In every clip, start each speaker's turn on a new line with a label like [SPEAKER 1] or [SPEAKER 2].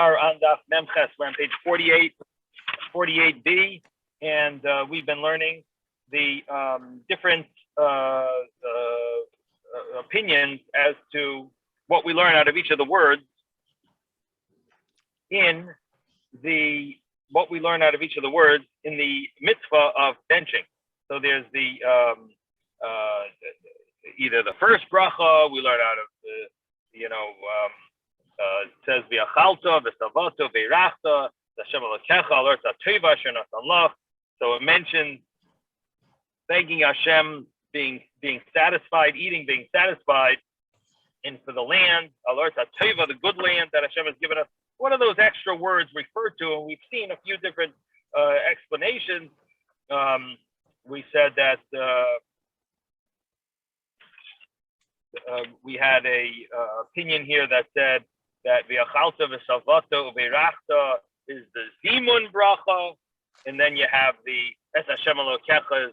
[SPEAKER 1] are on Daf Memches. We're on page 48b, and we've been learning the different opinions as to what we learn out of each of the words in the mitzvah of benching. So there's the either the first bracha we learn out of the, it says v'achalta v'savato v'irachta Hashem Elokecha alerta teva shenasan. So it mentions thanking Hashem, being satisfied, eating, being satisfied, and for the land, alerta teva, the good land that Hashem has given us. What are those extra words referred to? And we've seen a few different explanations. We said that we had a opinion here that said that v'achalta v'savato v'irachta is the zimun bracha, and then you have the es Hashem Elokecha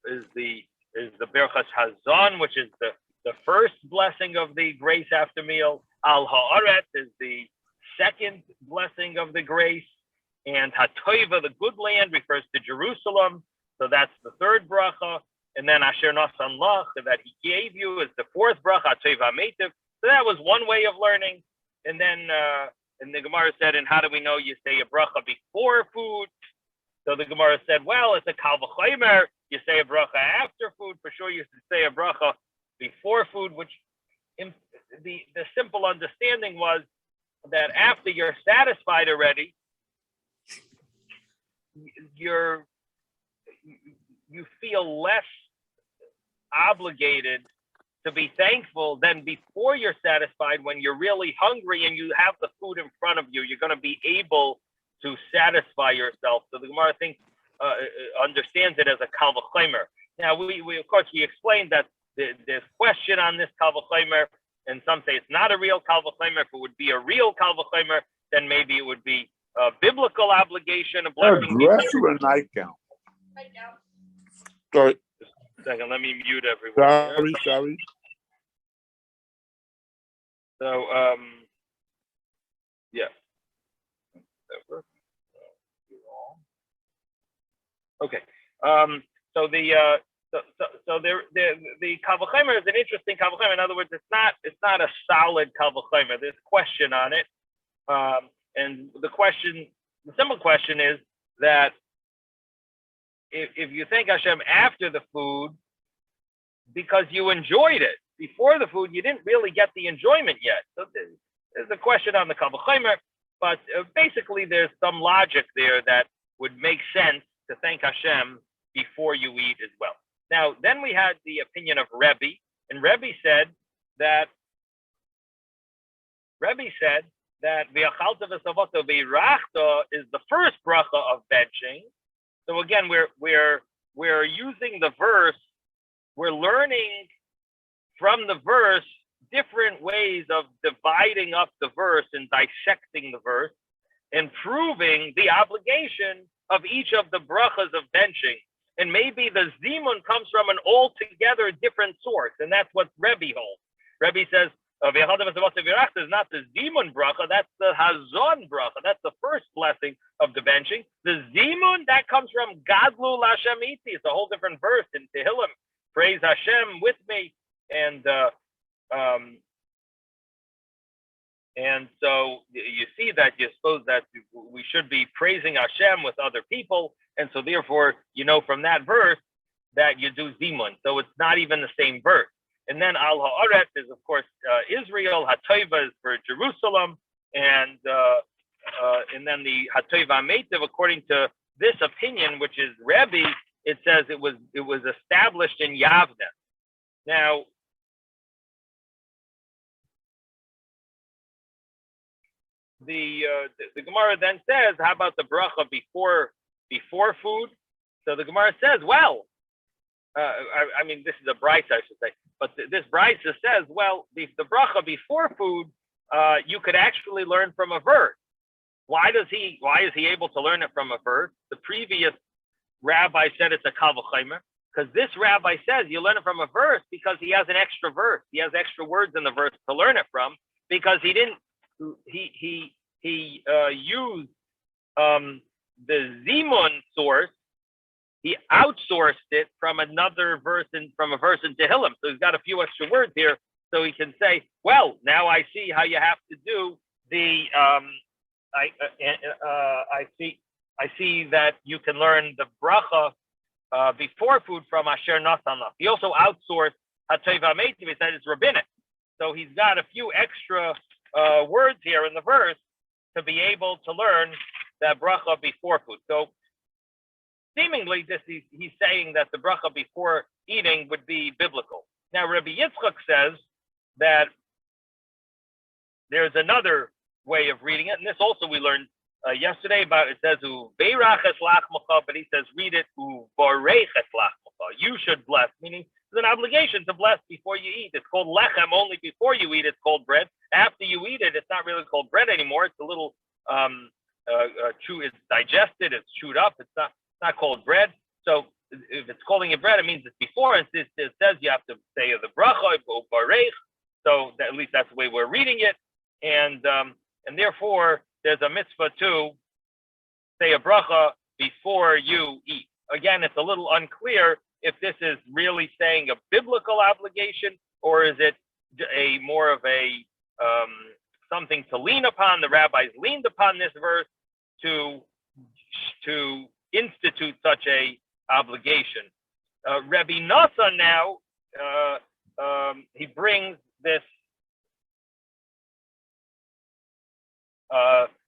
[SPEAKER 1] is the Brochos Hazon, which is the first blessing of the grace after meal. Al haaretz is the second blessing of the grace, and hatoiva, the good land, refers to Jerusalem, so that's the third bracha. And then asher nasan lach, that he gave you, is the fourth bracha, hatoiva meitiv. So that was one way of learning. And then and the Gemara said, and how do we know you say a bracha before food? So the Gemara said, well, it's a kal v'chomer. You say a bracha after food. For sure, you should say a bracha before food, which in the simple understanding was that after you're satisfied already, you feel less obligated to be thankful than before you're satisfied. When you're really hungry and you have the food in front of you, you're going to be able to satisfy yourself. So the Gemara understands it as a kal v'chomer. Now we of course we explained that there's question on this kal v'chomer, and some say it's not a real kal v'chomer. If it would be a real kal v'chomer, then maybe it would be a biblical obligation, a blessing.
[SPEAKER 2] Dress or a nightgown?
[SPEAKER 3] Nightgown.
[SPEAKER 2] Sorry.
[SPEAKER 1] Just a second, let me mute everyone.
[SPEAKER 2] Sorry.
[SPEAKER 1] So yeah. Okay. So the kal v'chomer is an interesting kal v'chomer. In other words, it's not a solid kal v'chomer. There's question on it, and the simple question is that if you thank Hashem after the food because you enjoyed it before the food, you didn't really get the enjoyment yet. So there's a question on the kal v'chomer, but basically there's some logic there that would make sense to thank Hashem before you eat as well. Now, then we had the opinion of Rebbe, and Rebbe said that v'achalta v'savato v'irachta is the first bracha of benching. So again, we're using the verse, we're learning from the verse different ways of dividing up the verse and dissecting the verse and proving the obligation of each of the brachas of benching. And maybe the zimun comes from an altogether different source, and that's what Rebbe holds. Rebbe says, is not the zimun bracha, that's the hazon bracha, that's the first blessing of the benching. The zimun, that comes from gadlu l'Hashem iti. It's a whole different verse in Tehillim. Praise Hashem with me. And so you see that you suppose that we should be praising Hashem with other people. And so therefore, from that verse that you do zimun. So it's not even the same verse. And then al haaretz is, of course, Israel. Hatoiva is for Jerusalem. And then the hatoiva meitiv, according to this opinion, which is Rebbe, it says it was established in Yavne. Now, the Gemara then says, how about the bracha before food? So the Gemara says, well, I mean, this is a brisa, I should say, but this brisa says, well, the bracha before food, you could actually learn from a verse. Why is he able to learn it from a verse? The previous rabbi said it's a kal v'chomer, because this rabbi says you learn it from a verse because he has an extra verse. He has extra words in the verse to learn it from, because he he used the Zimun source. He outsourced it from another verse from a verse in Tehillim. So he's got a few extra words here, so he can say, "Well, now I see how you have to do the. I see that you can learn the bracha before food from Asher Natan Lach." He also outsourced Hateva Meitiv. He said it's rabbinic, so he's got a few extra words here in the verse to be able to learn that bracha before food. So seemingly, he's saying that the bracha before eating would be biblical. Now, Rabbi Yitzchok says that there's another way of reading it, and this also we learned yesterday about. It says "Ubeiraches lachmocha," but he says read it "Uboreches lachmocha." You should bless, meaning there's an obligation to bless before you eat. It's called lechem only before you eat. It's called bread. After you eat it, it's not really called bread anymore. It's a little it's digested. It's chewed up. It's not called bread. So if it's calling it bread, it means it's before. It says you have to say the bracha ubarech. So at least that's the way we're reading it, and therefore there's a mitzvah to say a bracha before you eat. Again, it's a little unclear if this is really saying a biblical obligation or is it a more of a something to lean upon. The rabbis leaned upon this verse to institute such a obligation. Rabbi Nassan now he brings this,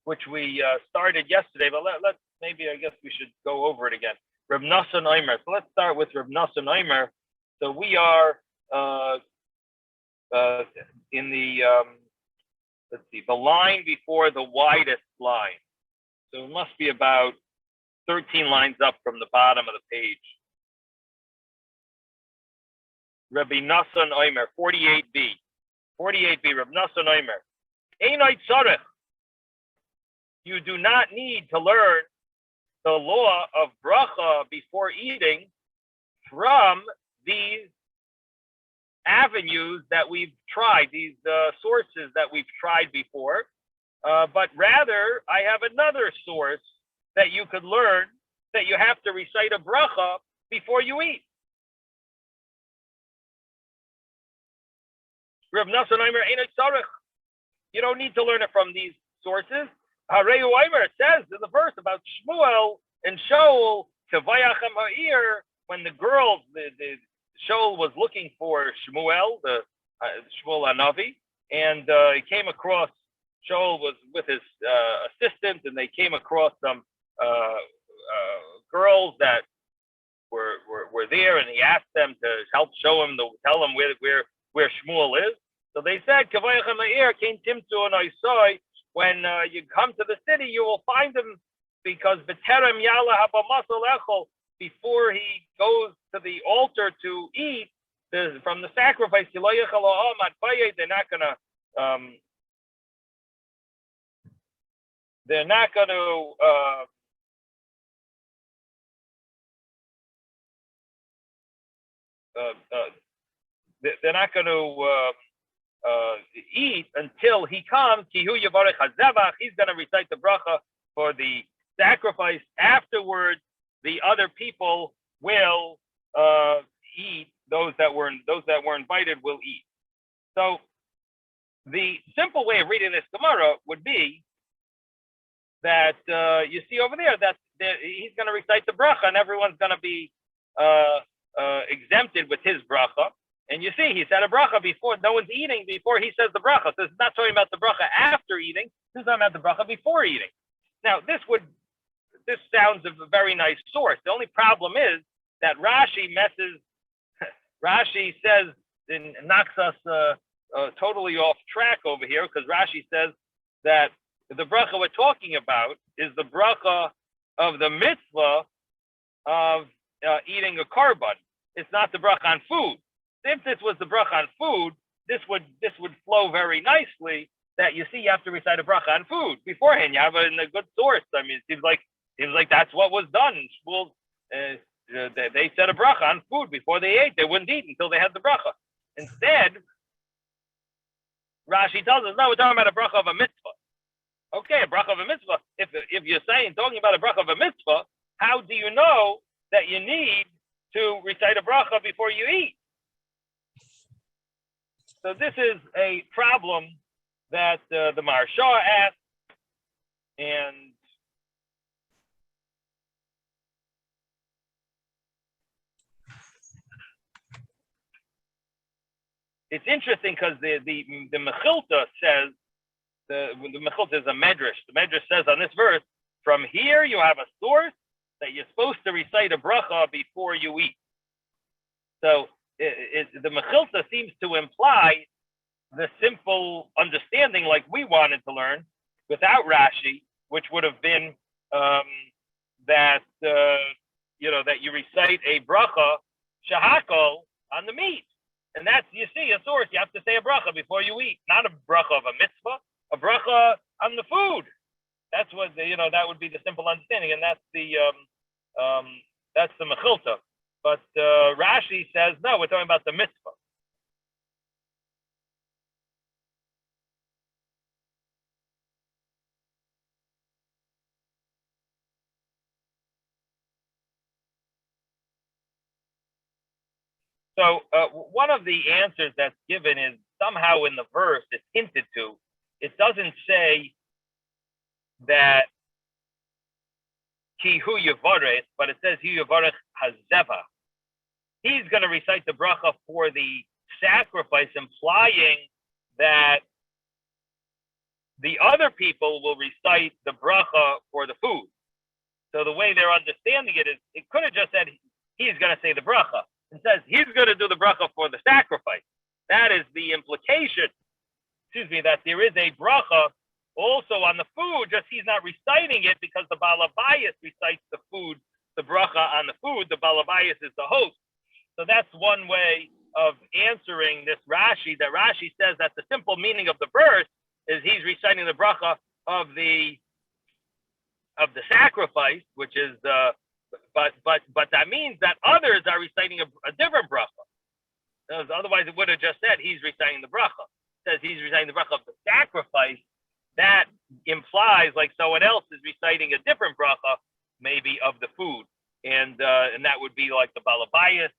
[SPEAKER 1] which we started yesterday, but let's maybe I guess we should go over it again. Reb Nassan Omer. So let's start with Reb Nassan Omer. So we are in the the line before the widest line. So it must be about 13 lines up from the bottom of the page. Rabbi Nassan Omer, 48b. 48b, Rabbi Nassan Omer. Einay tzarech. You do not need to learn the law of bracha before eating from these avenues that we've tried, these sources that we've tried before, but rather I have another source that you could learn that you have to recite a bracha before you eat. Rav Nassan Omer, Einay tzarech. You don't need to learn it from these sources. Hareu Omer says in the verse about Shmuel and Shaul, Kavayachem Ha'ir, when the girls, the Shaul was looking for Shmuel, the Shmuel Hanavi, and he came across, Shaul was with his assistant, and they came across some girls that were there, and he asked them to help tell him where Shmuel is. So they said, Kavayachem Ha'ir, Kain Timtu and Isai, when you come to the city, you will find him, because B'terem Yala Habamasal Echol, before he goes to the altar to eat from the sacrifice, they're not gonna they're not going to eat until he comes. He's going to recite the bracha for the sacrifice. Afterwards, the other people will eat. Those that were invited will eat. So the simple way of reading this Gemara would be that you see over there that he's going to recite the bracha, and everyone's going to be exempted with his bracha. And you see, he said a bracha before, no one's eating before he says the bracha. So it's not talking about the bracha after eating, this is talking about the bracha before eating. Now, this sounds a very nice source. The only problem is that Rashi says, and knocks us totally off track over here, because Rashi says that the bracha we're talking about is the bracha of the mitzvah of eating a korban. It's not the bracha on food. If this was the bracha on food, this would flow very nicely. That you see, you have to recite a bracha on food beforehand. You have it in a good source. I mean, it seems like that's what was done. They said a bracha on food before they ate. They wouldn't eat until they had the bracha. Instead, Rashi tells us, no, we're talking about a bracha of a mitzvah. Okay, a bracha of a mitzvah. If you're talking about a bracha of a mitzvah, how do you know that you need to recite a bracha before you eat? So this is a problem that the Maharsha asked, and it's interesting because the Mechilta says, the Mechilta is a medrash. The medrash says on this verse, from here you have a source that you're supposed to recite a bracha before you eat. So the Mechilta seems to imply the simple understanding like we wanted to learn without Rashi, which would have been that that you recite a bracha shahakol on the meat. And that's, you see, a source, you have to say a bracha before you eat, not a bracha of a mitzvah, a bracha on the food. That's what, that would be the simple understanding, and that's the Mechilta. But Rashi says, no, we're talking about the mitzvah. So one of the answers that's given is somehow in the verse, it's hinted to. It doesn't say that ki hu yavarech, but it says hu yavarech hazeva. He's going to recite the bracha for the sacrifice, implying that the other people will recite the bracha for the food. So the way they're understanding it is, it could have just said he's going to say the bracha. It says he's going to do the bracha for the sacrifice. That is the implication, that there is a bracha also on the food, just he's not reciting it because the balabayas recites the food, the bracha on the food, the balabayas is the host. So that's one way of answering this Rashi, that Rashi says that the simple meaning of the verse is he's reciting the bracha of the sacrifice, which is but that means that others are reciting a different bracha. Otherwise, it would have just said he's reciting the bracha. It says he's reciting the bracha of the sacrifice. That implies like someone else is reciting a different bracha, maybe of the food, and that would be like the balabayas,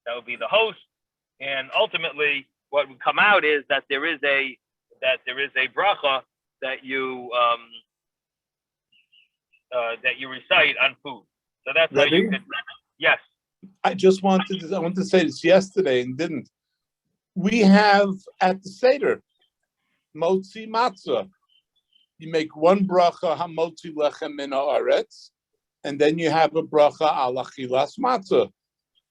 [SPEAKER 1] that would be the host, and ultimately what would come out is that there is a bracha that you recite on food. So that's how you could. Yes.
[SPEAKER 2] I wanted to say this yesterday and didn't. We have at the Seder, motzi matzah. You make one bracha hamotzi lechem min haaretz, and then you have a bracha al achilas matzah.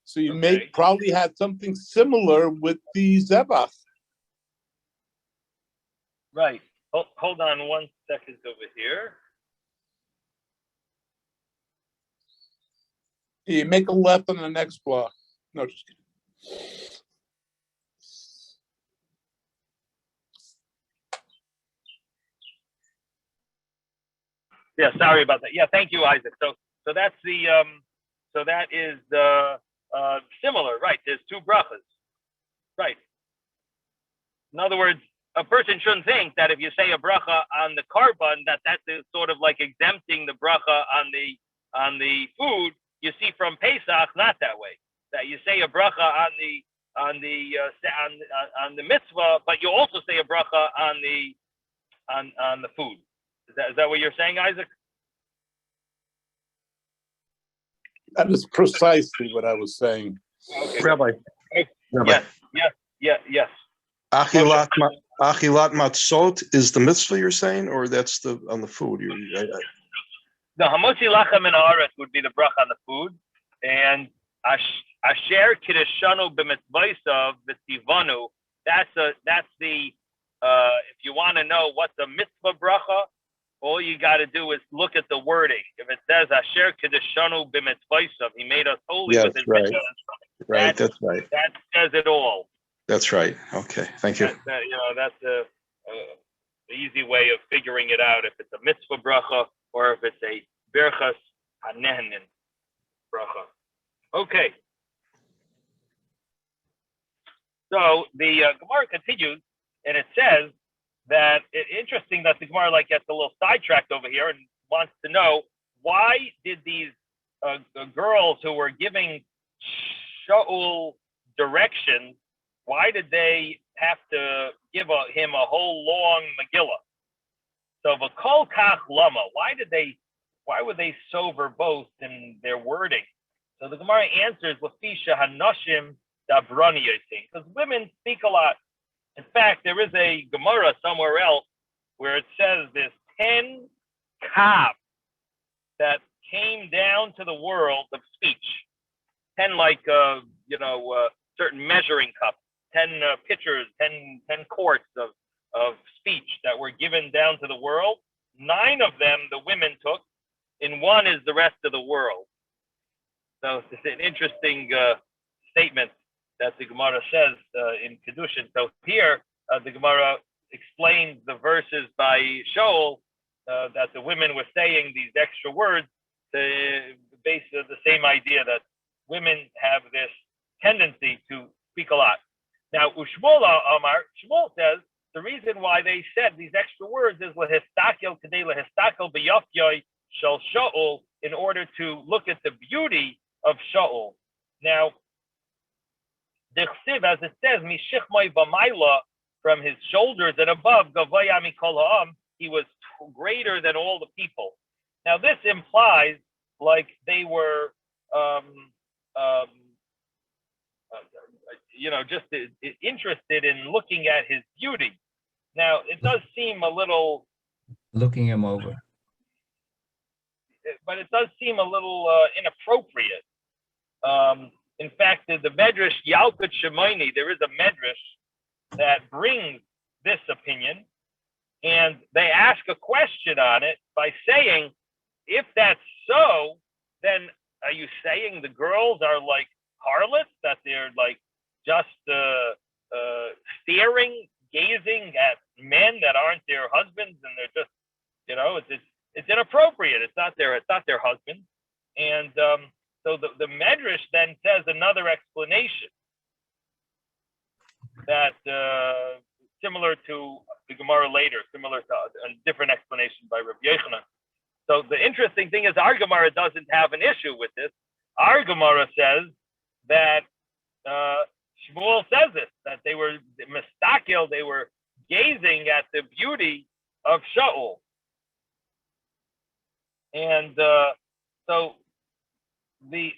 [SPEAKER 2] So you probably had something similar with the zebach.
[SPEAKER 1] Right. Hold on 1 second over here.
[SPEAKER 2] You make a left on the next block. No, just kidding.
[SPEAKER 1] Yeah, sorry about that. Yeah, thank you, Isaac. So that's that is the similar, right? There's two brachas, right? In other words, a person shouldn't think that if you say a bracha on the korban, that's sort of like exempting the bracha on the food. You see from Pesach, not that way. That you say a bracha on the mitzvah, but you also say a bracha on the food. Is that what you're saying, Isaac?
[SPEAKER 2] That is precisely what I was saying.
[SPEAKER 3] Okay. Rabbi.
[SPEAKER 1] Yes.
[SPEAKER 3] Achilat matzot is the mitzvah you're saying, or that's on the food?
[SPEAKER 1] The hamotzi lachem min haaretz would be the bracha on the food, and asher kiddushanu b'mitzvaysav v'sivanu. That's the if you want to know what the mitzvah bracha, all you got to do is look at the wording. If it says asher kiddushanu b'mitzvaysav, he made us holy with his mitzvah.
[SPEAKER 3] Right, that's right.
[SPEAKER 1] That says it all.
[SPEAKER 3] That's right. Okay, thank you.
[SPEAKER 1] That's the easy way of figuring it out. If it's a mitzvah bracha or if it's a berchas hanehnin bracha. Okay. So the Gemara continues, and it says that interesting that the Gemara gets a little sidetracked sidetracked over here and wants to know why did these girls who were giving Shaul directions, why did they have to give him a whole long Megillah? So v'kol kach lama, why were they so verbose in their wording? So the Gemara answers, Lafisha hanashim dabrani yosin, because women speak a lot. In fact, there is a Gemara somewhere else where it says there's 10 kav that came down to the world of speech. 10 certain measuring cups, 10 pitchers, 10 quarts of speech that were given down to the world. 9 of them the women took, and 1 is the rest of the world. So it's an interesting statement that the Gemara says in Kedushin. So here, the Gemara explains the verses by Shaul that the women were saying these extra words, based on the same idea that women have this tendency to speak a lot. Now, Shmuel says the reason why they said these extra words is lehistakel kedei lehistakel b'yafyoi shel Shaul, in order to look at the beauty of Shaul. Now, the Chsiv, as it says, mishichmoi v'mayla, from his shoulders and above, gavaya mikol ha'am, he was greater than all the people. Now, this implies like they were, just interested in looking at his beauty. Now, it does seem a little
[SPEAKER 4] looking him over,
[SPEAKER 1] but it does seem a little inappropriate. In fact, the Medrash Yalkut Shemaini, there is a Medrash that brings this opinion, and they ask a question on it by saying, if that's so, then are you saying the girls are like harlots, that they're like just staring, gazing at men that aren't their husbands, and they're just, it's inappropriate. It's not their husband. And so the Medrash then says another explanation that similar to the Gemara later, similar to a different explanation by Rabbi Yochanan. So the interesting thing is our Gemara doesn't have an issue with this. Our Gemara says that Shmuel says this, that they were mistakil, they were gazing at the beauty of Shaul. And so the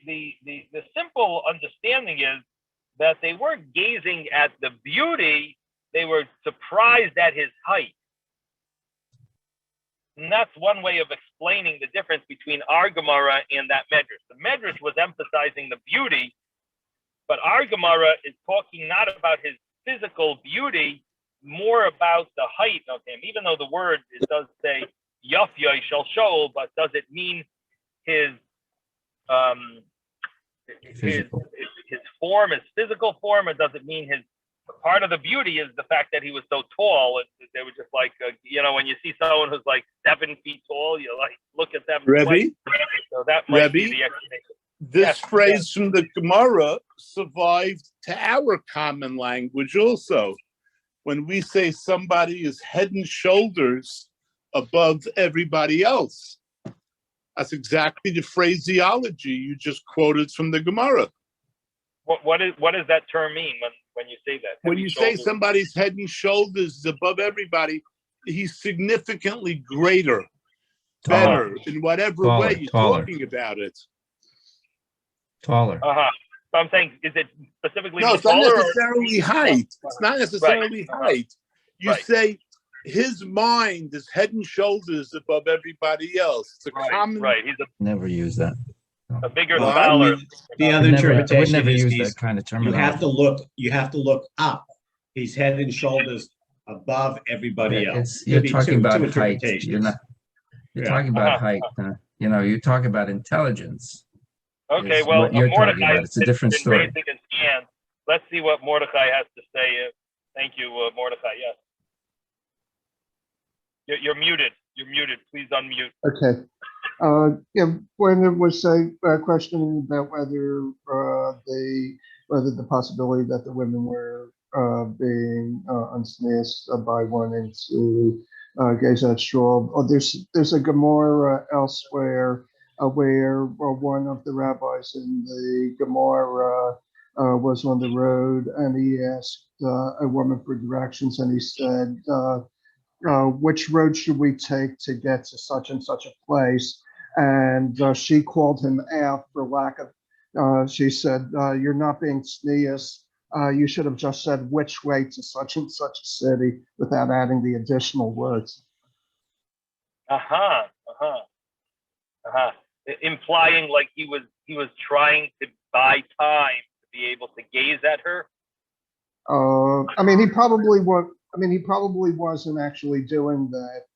[SPEAKER 1] simple understanding is that they weren't gazing at the beauty, they were surprised at his height. And that's one way of explaining the difference between our Gemara and that Medrash. The Medrash was emphasizing the beauty, but our Gemara is talking not about his physical beauty, more about the height of him. Even though the word, it does say Yafyai shel Shaul, but does it mean his form, his physical form, or does it mean his part of the beauty is the fact that he was so tall? They were just like, when you see someone who's like 7 feet tall, you like look at them.
[SPEAKER 2] Rebbe?
[SPEAKER 1] So that might be
[SPEAKER 2] Rebbe?
[SPEAKER 1] the explanation.
[SPEAKER 2] This phrase from the Gemara survived to our common language also. When we say somebody is head and shoulders above everybody else, that's exactly the phraseology you just quoted from the Gemara.
[SPEAKER 1] What does that term mean when you say that?
[SPEAKER 2] When you say somebody's head and shoulders is above everybody, he's significantly greater, better, in whatever way you're talking about it.
[SPEAKER 4] Taller.
[SPEAKER 1] So I'm saying, is it specifically
[SPEAKER 2] No, it's not
[SPEAKER 1] taller
[SPEAKER 2] necessarily height. It's not necessarily height. You say his mind is head and shoulders above everybody else. It's a common.
[SPEAKER 1] Right. He's
[SPEAKER 4] Never use that.
[SPEAKER 1] a bigger scholar.
[SPEAKER 5] The other
[SPEAKER 4] I would
[SPEAKER 5] interpretation
[SPEAKER 4] never
[SPEAKER 5] is
[SPEAKER 4] use that kind of
[SPEAKER 5] you have
[SPEAKER 4] terminology.
[SPEAKER 5] to look up. He's head and shoulders above everybody else.
[SPEAKER 4] You're
[SPEAKER 5] Could be
[SPEAKER 4] talking
[SPEAKER 5] two
[SPEAKER 4] about height.
[SPEAKER 5] interpretations.
[SPEAKER 4] You're talking about height. You talk about intelligence.
[SPEAKER 1] Okay,
[SPEAKER 4] is
[SPEAKER 1] well,
[SPEAKER 4] what you're talking
[SPEAKER 1] Mordecai
[SPEAKER 4] about. It's a different
[SPEAKER 1] been
[SPEAKER 4] story.
[SPEAKER 1] raising his hand. Let's see what Mordecai has to say. Thank you, Mordecai. Yes. You're muted. You're muted. Please unmute.
[SPEAKER 6] Okay. When it was questioning about whether the possibility that the women were being ensnared by wanting to Gezat Shul. Oh, there's a Gemara elsewhere where one of the rabbis in the Gemara was on the road and he asked a woman for directions and he said, which road should we take to get to such and such a place? And she called him out for lack of, she said, you're not being sneeze. You should have just said which way to such and such a city without adding the additional words.
[SPEAKER 1] Implying like he was trying to buy time to be able to gaze at her.
[SPEAKER 6] I mean, he probably was. I mean, he probably wasn't actually doing that,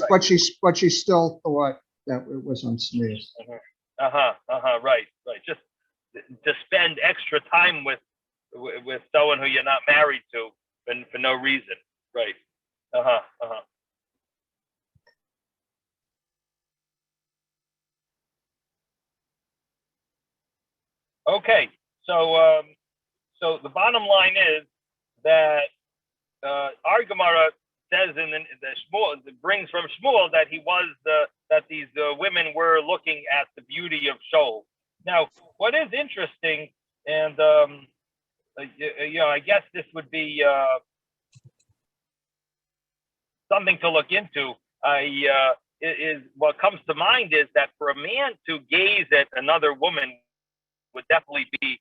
[SPEAKER 6] but she still thought that it was on sneeze.
[SPEAKER 1] Right. Just to spend extra time with someone who you're not married to for no reason. Right. Okay. So the bottom line is that our Gemara says in the Shmuel, it brings from Shmuel that that these women were looking at the beauty of Shoal. Now, what is interesting, and I guess this would be something to look into. Is what comes to mind is that for a man to gaze at another woman would definitely be,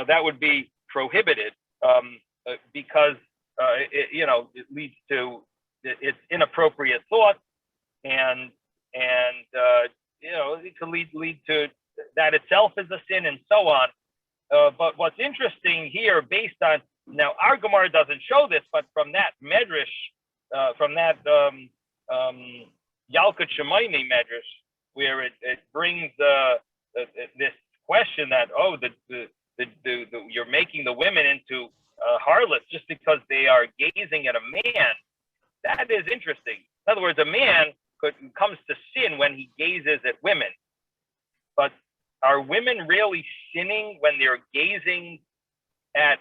[SPEAKER 1] that would be prohibited because it leads to it's inappropriate thought, and it can lead to that itself is a sin and so on. But what's interesting here, based on now our Gemara doesn't show this, but from that medrash, from that Yalkut Shemaini medrash, where it brings this question that you're making the women into harlots just because they are gazing at a man. That is interesting. In other words, a man comes to sin when he gazes at women, but are women really sinning when they're gazing at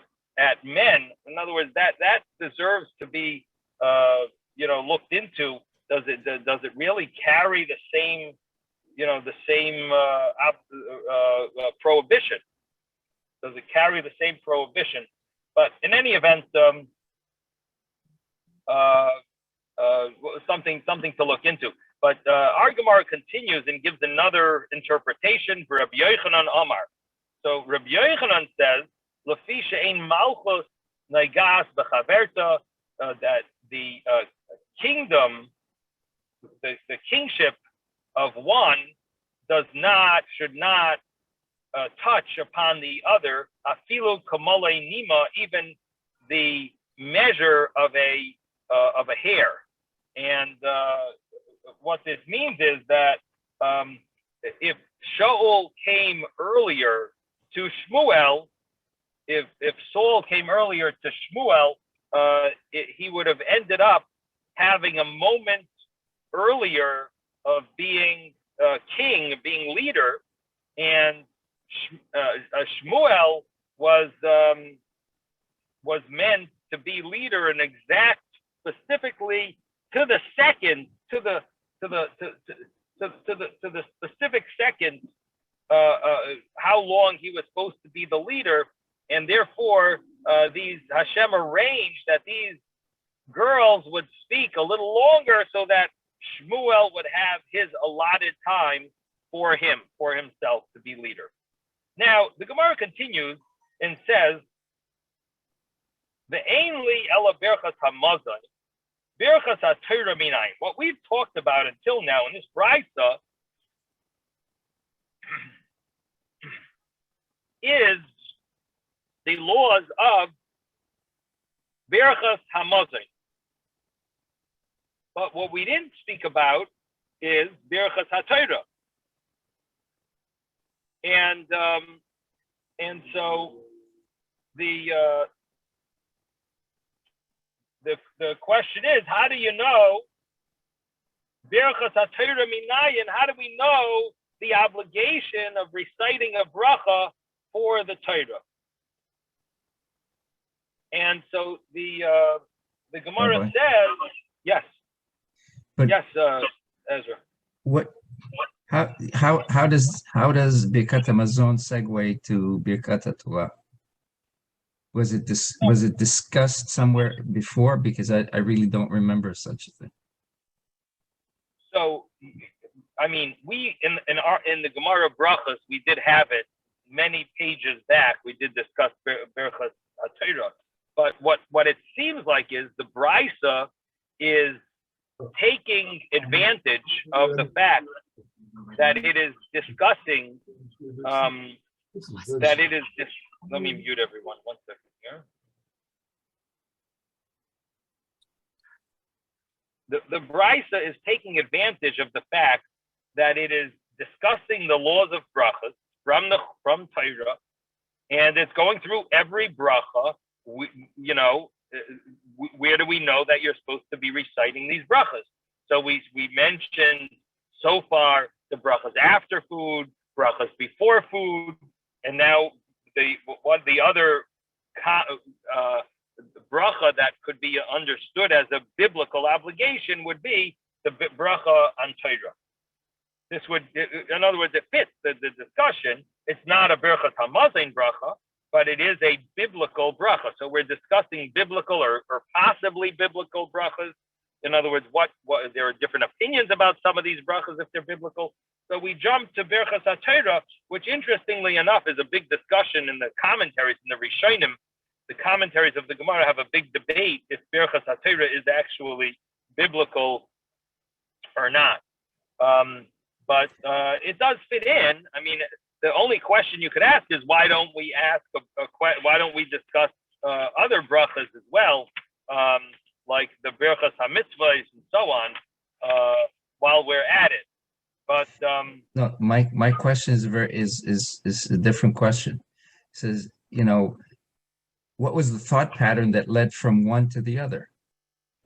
[SPEAKER 1] men? In other words, that deserves to be looked into. Does it really carry the same prohibition? Does it carry the same prohibition? But in any event, something to look into. But our Gemara continues and gives another interpretation for Rabbi Yochanan Amar. So Rabbi Yochanan says, "Lefi she'ein malchus nagas b'chaverta," that the kingdom, the kingship of one should not touch upon the other. Afilu kamole nima, even the measure of a hair. And what this means is that if Shaul came earlier to Shmuel, if Saul came earlier to Shmuel, he would have ended up having a moment earlier of being king, being leader, and Shmuel was meant to be leader and exact specifically to the second, to the specific second, how long he was supposed to be the leader, and therefore these Hashem arranged that these girls would speak a little longer so that Shmuel would have his allotted time for himself to be leader. Now the Gemara continues and says, "The ainli ela berchas hamazon, berchas haTorah minayin." What we've talked about until now in this Bracha is the laws of berchas hamazon. But what we didn't speak about is berchas haTorah. And so the question is, how do you know berchas haTorah minayin? How do we know the obligation of reciting a bracha for the Torah? And so the the Gemara
[SPEAKER 4] Rabbi.
[SPEAKER 1] says, yes,
[SPEAKER 4] But
[SPEAKER 1] yes, Ezra.
[SPEAKER 4] what? How does Birkat Hamazon segue to Birkat Torah? Was it discussed somewhere before? Because I really don't remember such a thing.
[SPEAKER 1] So, I mean, we in the Gemara Brochos, we did have it many pages back. We did discuss Berachas Torah, but what it seems like is the Brisa is taking advantage of the fact that it is discussing that it is just. Let me mute everyone 1 second here. The Brisa is taking advantage of the fact that it is discussing the laws of brachas from Torah, and it's going through every bracha. Where do we know that you're supposed to be reciting these brachas? So we mentioned so far the brachas after food, brachas before food, and now the other bracha that could be understood as a biblical obligation would be the bracha on Torah. This would, in other words, it fits the discussion. It's not a Birchas Hamazon bracha, but it is a biblical bracha. So we're discussing biblical or possibly biblical brachas. In other words, what there are different opinions about some of these brachas if they're biblical. So we jump to Birchas HaTorah, which interestingly enough is a big discussion in the commentaries, in the Rishonim. The commentaries of the Gemara have a big debate if Birchas HaTorah is actually biblical or not. But it does fit in. I mean, the only question you could ask is why don't we why don't we discuss other brachas as well, like the Birchas HaMitzvahs and so on, while we're at it. But
[SPEAKER 4] no, my question is is a different question. It says, what was the thought pattern that led from one to the other?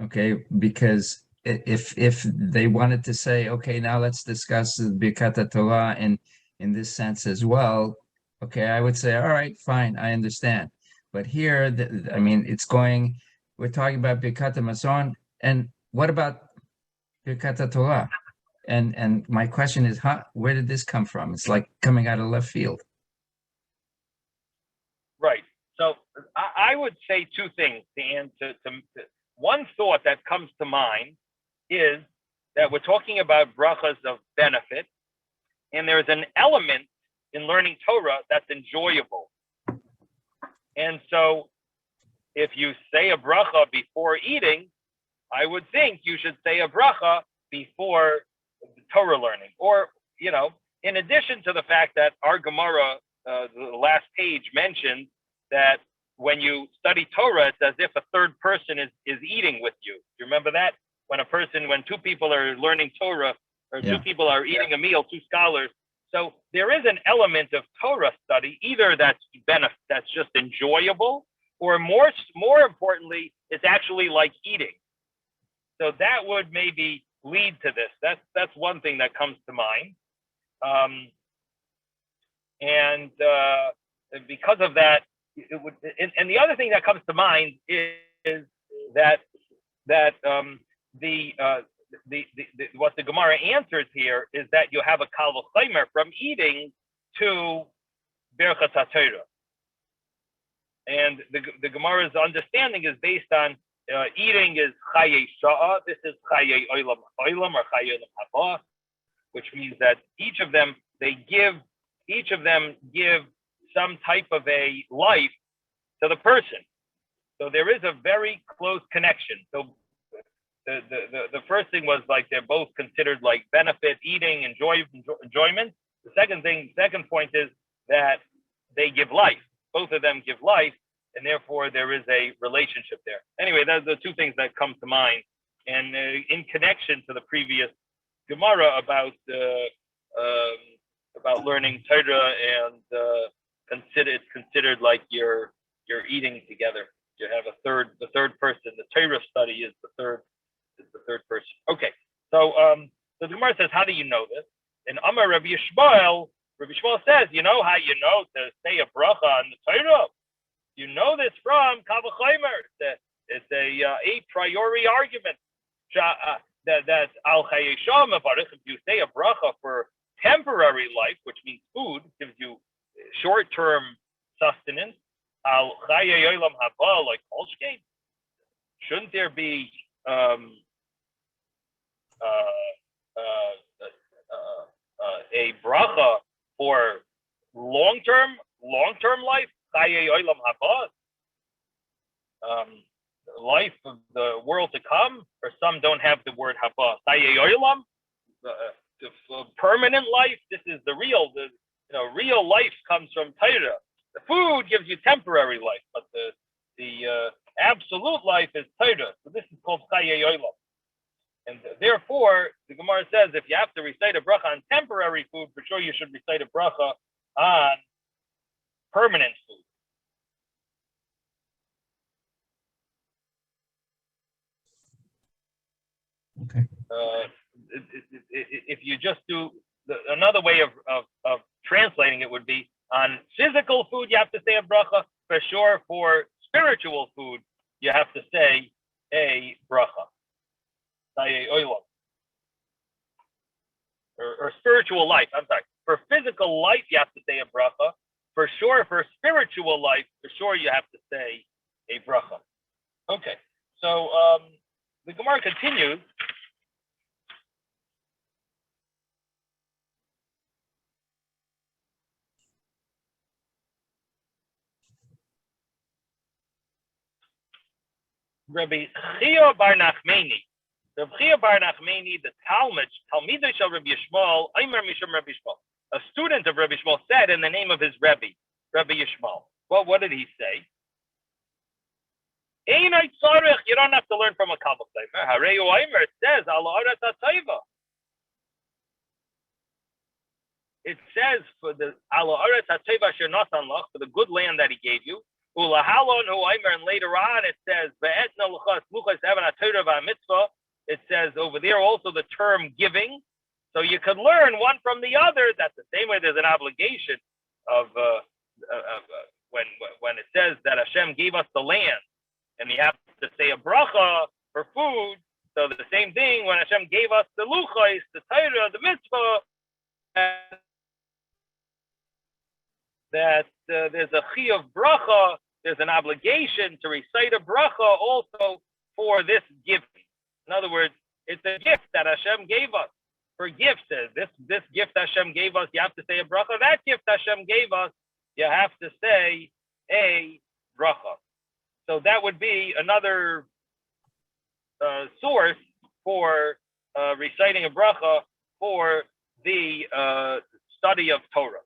[SPEAKER 4] Okay, because if they wanted to say, okay, now let's discuss the Birkat Torah in this sense as well, okay, I would say, all right, fine, I understand. But here, I mean, we're talking about Birkat Hamazon, and what about Birkat Torah? And my question is, where did this come from? It's like coming out of left field.
[SPEAKER 1] Right. So I would say two things, Dan. One thought that comes to mind is that we're talking about brachas of benefit, and there's an element in learning Torah that's enjoyable. And so if you say a bracha before eating, I would think you should say a bracha before Torah learning. Or, in addition to the fact that our Gemara, the last page mentioned that when you study Torah, it's as if a third person is eating with you. Do you remember that? When two people are learning Torah, or two people are eating a meal, two scholars. So there is an element of Torah study, either that's just enjoyable, or more importantly, it's actually like eating. So that would maybe lead to this. That's one thing that comes to mind. And because of that, it would. And the other thing that comes to mind is that what the Gemara answers here is that you have a kal v'chomer from eating to Birchas HaTorah. And the Gemara's understanding is based on eating is chaye sha'ah. This is chaye olam or chaye olam haba, which means that each of them give some type of a life to the person. So there is a very close connection. So the first thing was like they're both considered like benefit, eating, enjoyment. The second point is that they give life. Both of them give life, and therefore there is a relationship there. Anyway, those are the two things that come to mind. And in connection to the previous Gemara about learning Torah, and it's considered like you're eating together. You have the third person. The Torah study is the third person. Okay, so the Gemara says, how do you know this? And Amar Rabbi Yishmael says, you know how you know to say a bracha on the Torah? You know this from kal v'chomer. It's a a priori argument that al chayesham if you say a bracha for temporary life, which means food, gives you short-term sustenance. Al chayeyolam haba like kolshkein. Shouldn't there be a bracha for long-term life? Chayeyolam haba. Life of the world to come, or some don't have the word haba. Chayeyolam, the permanent life. This is the real. Real life comes from Torah. The food gives you temporary life, but the absolute life is Torah. So this is called Chaye Olam. And therefore, the Gemara says if you have to recite a bracha on temporary food, for sure you should recite a bracha on permanent food.
[SPEAKER 4] Okay.
[SPEAKER 1] If you just do another way of translating it would be on physical food you have to say a bracha. For sure, for spiritual food you have to say a bracha, or spiritual life. I'm sorry. For physical life you have to say a bracha. For sure, for spiritual life, for sure you have to say a bracha. Okay, so the Gemara continues. Rabbi Chia bar Nachmani, Rabbi Chia bar Nachmani, the Talmud shel Rabbi Yishmael, Aimer Mishum Rabbi Yishmael. A student of Rabbi Yishmael said in the name of his Rebbe, Rabbi Yishmael. Well, what did he say? You don't have to learn from a Kabbalah. It says, it says for the for the good land that he gave you. And later on it says, it says over there also the term giving. So you could learn one from the other. That's the same way there's an obligation of when it says that Hashem gave us the land, and you have to say a bracha for food. So the same thing when Hashem gave us the luchos, the Torah, the mitzvah, that there's a chi of bracha. There's an obligation to recite a bracha also for this gift. In other words, it's a gift that Hashem gave us. For gifts, this gift Hashem gave us, you have to say a bracha. That gift Hashem gave us, you have to say a bracha. So that would be another source for reciting a bracha for the study of Torah.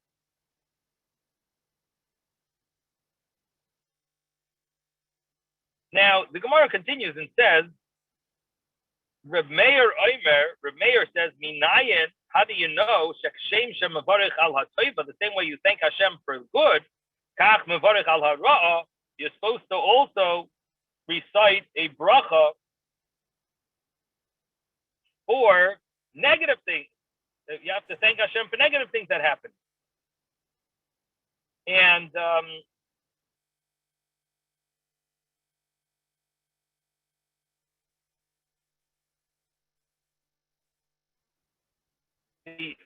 [SPEAKER 1] Now, the Gemara continues and says, Reb Meir says, Minayin, how do you know, Shekshem Shem Mevarich al HaToiva, the same way you thank Hashem for good, Kach Mevarich al HaRa'a, you're supposed to also recite a bracha for negative things. You have to thank Hashem for negative things that happen. And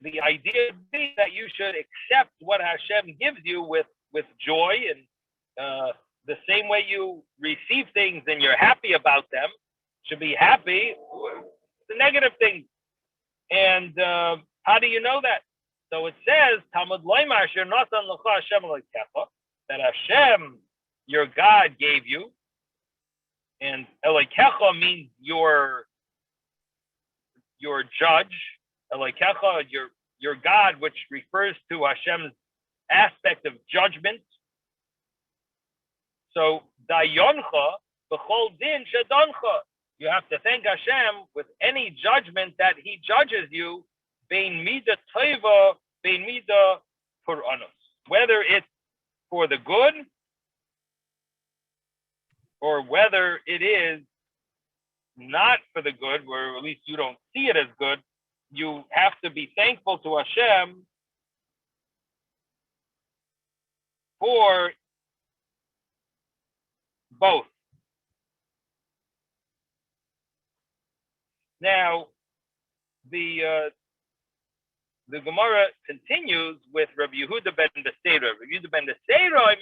[SPEAKER 1] the idea is that you should accept what Hashem gives you with joy, and the same way you receive things and you're happy about them, should be happy with the negative things. And how do you know that? So it says, Talmud that Hashem, your God, gave you, and Elokecha means your judge. Elokecha, your God, which refers to Hashem's aspect of judgment. So Dayoncha b'chol din shadoncha. You have to thank Hashem with any judgment that He judges you. Bein mida tova, bein mida puranos. Whether it's for the good or whether it is not for the good, or at least you don't see it as good, you have to be thankful to Hashem for both. Now, the Gemara continues with Rabbi Yehuda ben Beseira. Rabbi Yehuda ben Beseira,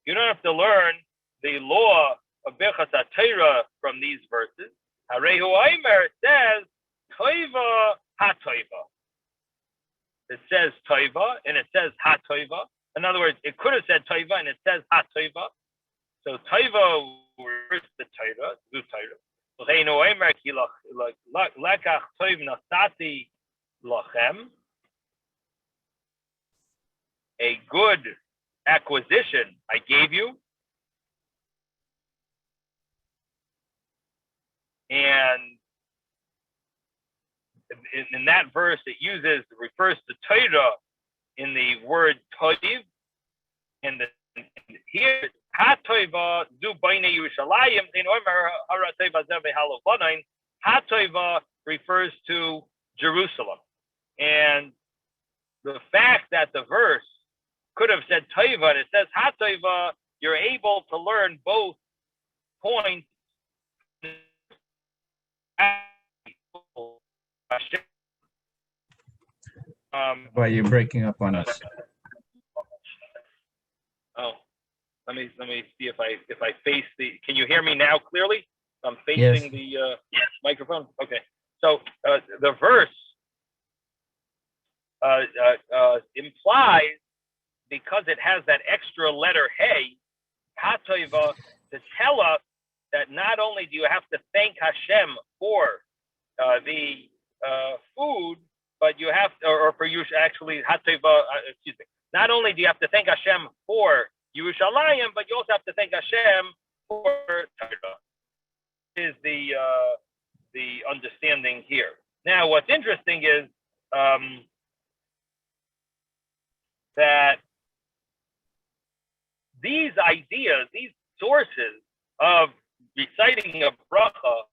[SPEAKER 1] you don't have to learn the law of Birchas HaTorah from these verses. Harehu Omer says, Toiva HaToiva. It says Toiva and it says HaToiva. In other words, it could have said Toiva and it says HaToiva. So Toiva refers to Torah, Zu Torah. Harehu Omer ki lekach toiv nasati lachem. A good acquisition I gave you. And in that verse, it refers to Torah in the word toiv, and here hatoiva zu b'nei Yerushalayim. Hatoiva refers to Jerusalem, and the fact that the verse could have said toiva and it says hatoiva, you're able to learn both points.
[SPEAKER 4] But you're breaking up on us.
[SPEAKER 1] Oh, let me see if I face the. Can you hear me now clearly? I'm facing the microphone. Okay. So the verse implies, because it has that extra letter hey, hatoiva, to tell us that not only do you have to thank Hashem for the food, but you have to, or for you actually hatoiva. Excuse me. Not only do you have to thank Hashem for Yerushalayim, but you also have to thank Hashem for Torah. Is the understanding here. Now, what's interesting is that these ideas, these sources of reciting a bracha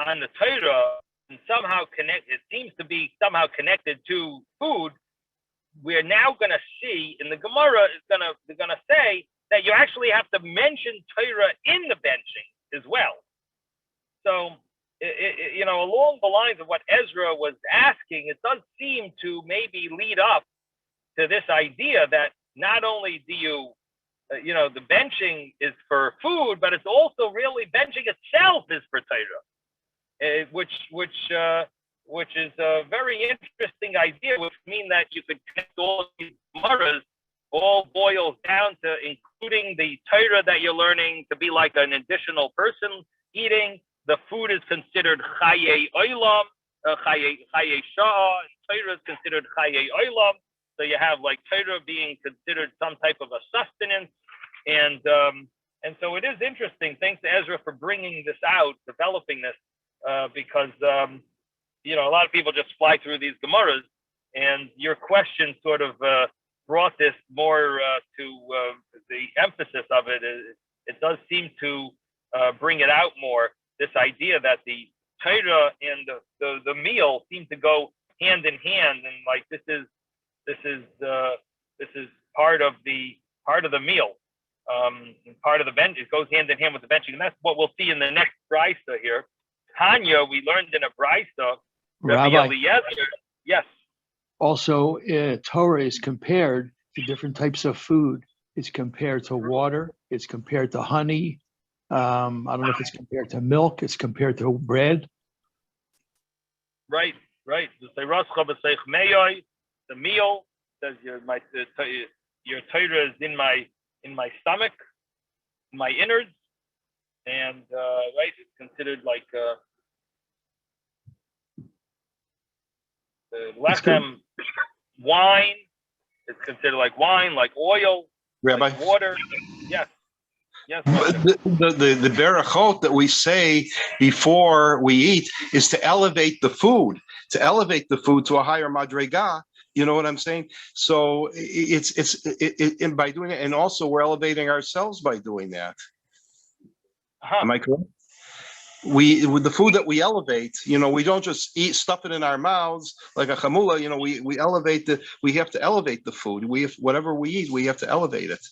[SPEAKER 1] on the Torah, and somehow it seems to be somehow connected to food. We're now going to see in the Gemara they're going to say that you actually have to mention Torah in the benching as well. So, along the lines of what Ezra was asking, it does seem to maybe lead up to this idea that not only do you, the benching is for food, but it's also really benching itself is for Torah, which is a very interesting idea, which means that you could connect all these Gemaras, all boils down to including the Torah that you're learning to be like an additional person eating. The food is considered Chaye Olam, Chaye Shah, and Torah is considered Chaye Olam. So you have like Torah being considered some type of a sustenance. And so it is interesting. Thanks to Ezra for bringing this out, developing this, because a lot of people just fly through these Gemaras, and your question sort of brought this more to the emphasis of it. It does seem to bring it out more. This idea that the Torah and the meal seem to go hand in hand, and like this is part of the meal, part of the bench. It goes hand in hand with the benching, and that's what we'll see in the next brisa here. Tanya, we learned in a brisa.
[SPEAKER 7] Rabbi,
[SPEAKER 1] yes.
[SPEAKER 7] Also, Torah is compared to different types of food. It's compared to water. It's compared to honey. I don't know if it's compared to milk. It's compared to bread.
[SPEAKER 1] Right. The meal says your Torah is in my stomach, in my innards, and it's considered like lechem, wine. It's considered like wine, like oil,
[SPEAKER 3] Rabbi,
[SPEAKER 1] like water. Yes.
[SPEAKER 3] The berachot that we say before we eat is to elevate the food to a higher madrega. You know what I'm saying? So it's by doing it, and also we're elevating ourselves by doing that. Am I correct? With the food that we elevate, we don't just stuff it in our mouths like a chamula. We have to elevate the food. Whatever we eat, we have to elevate it.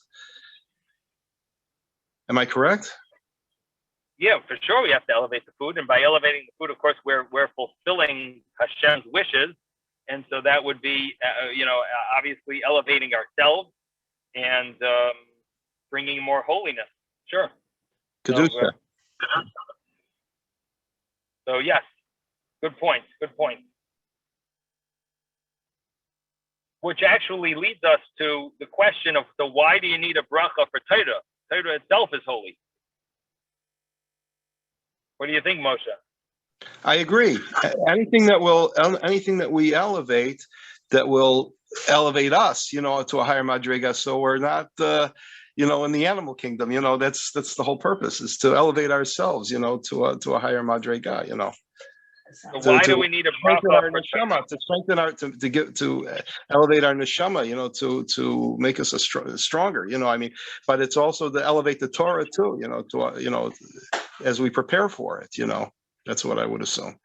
[SPEAKER 3] Am I correct?
[SPEAKER 1] yeah, for sure, we have to elevate the food, and by elevating the food, of course, we're fulfilling Hashem's wishes, and so that would be, obviously elevating ourselves and bringing more holiness. Sure.
[SPEAKER 3] Kedusha.
[SPEAKER 1] So yes, good point. Good point. Which actually leads us to the question of, so why do you need a bracha for Torah? Torah itself is holy. What do you think, Moshe?
[SPEAKER 3] I agree. Anything that we elevate, that will elevate us, to a higher madriga. So we're not, in the animal kingdom. That's the whole purpose, is to elevate ourselves, to a higher madriga.
[SPEAKER 1] So why do we need a bracha for
[SPEAKER 3] neshama, to strengthen to elevate our neshama, to make us stronger, but it's also to elevate the Torah too, as we prepare for it, that's what I would assume.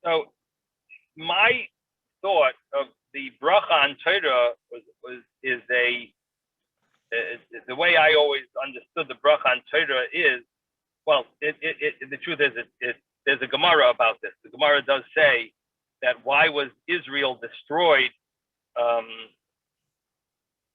[SPEAKER 1] So my thought of the bracha on Torah is the way I always understood the bracha on Torah is, well, the truth is there's a Gemara about this. The Gemara does say that why was Israel destroyed?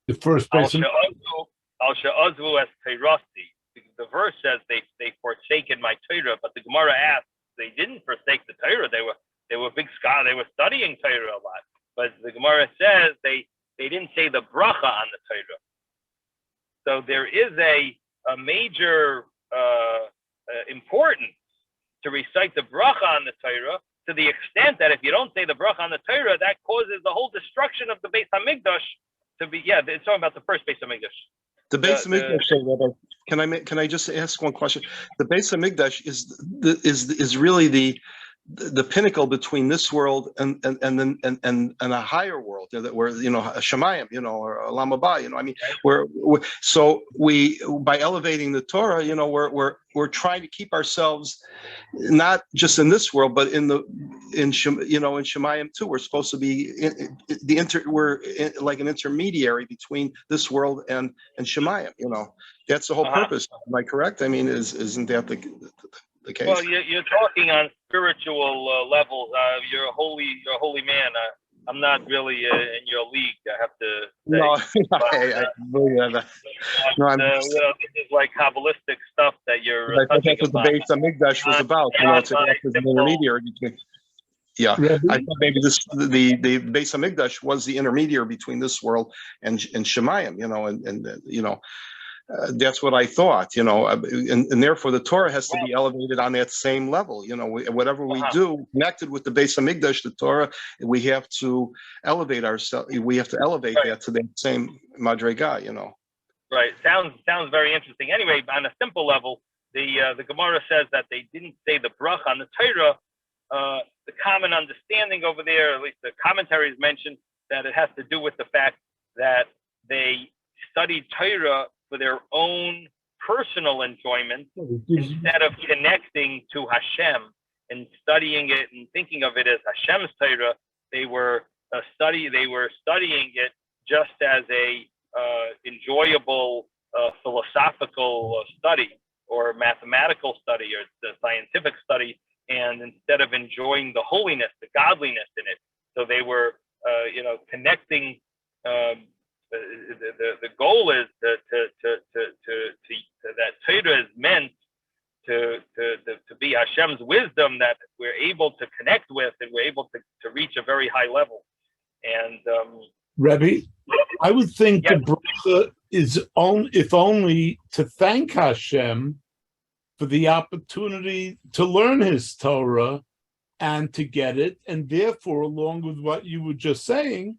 [SPEAKER 2] The first person.
[SPEAKER 1] Al she'azvu es teirasi. The verse says they forsaken my Torah, but the Gemara asks, they didn't forsake the Torah. They were big scholars. They were studying Torah a lot. But the Gemara says they didn't say the bracha on the Torah. So there is a major importance to recite the bracha on the Torah, to the extent that if you don't say the bracha on the Torah, that causes the whole destruction of the Beis Hamikdash to be. Yeah, it's talking about the first Beis Hamikdash.
[SPEAKER 3] The Beis Hamikdash. Can I just ask one question? The Beis Hamikdash is really the pinnacle between this world and a higher world, that we're, Shemayim, or Olam Haba, so by elevating the Torah, we're trying to keep ourselves not just in this world, but in Shemayim too. We're supposed to be like an intermediary between this world and Shemayim. That's the whole purpose. Am I correct? I mean, isn't that the case?
[SPEAKER 1] Well, you're talking on spiritual levels. You're a holy man. I'm not really in your league, I have to say.
[SPEAKER 3] No,
[SPEAKER 1] this is like Kabbalistic stuff that you're touching
[SPEAKER 3] that's what the Beis Hamikdash was about. To act as an intermediary between. Yeah, I thought maybe the Beis Hamikdash was the intermediary between this world and Shemayim, that's what I thought, and therefore the Torah has to be elevated on that same level. Whatever we do connected with the Beis Hamikdash, the Torah, we have to elevate ourselves. We have to elevate that to that same madrega.
[SPEAKER 1] Right. Sounds very interesting. Anyway, on a simple level, the Gemara says that they didn't say the bracha on the Torah. The common understanding over there, at least the commentaries mention, that it has to do with the fact that they studied Torah for their own personal enjoyment instead of connecting to Hashem and studying it and thinking of it as Hashem's Torah. They were studying it just as a enjoyable philosophical study or mathematical study or the scientific study, and instead of enjoying the holiness, the godliness in it. So they were, connecting. The goal is that Torah is meant to be Hashem's wisdom that we're able to connect with, and we're able to reach a very high level. And
[SPEAKER 2] Rebbe, I would think the bracha is if only to thank Hashem for the opportunity to learn His Torah and to get it, and therefore, along with what you were just saying,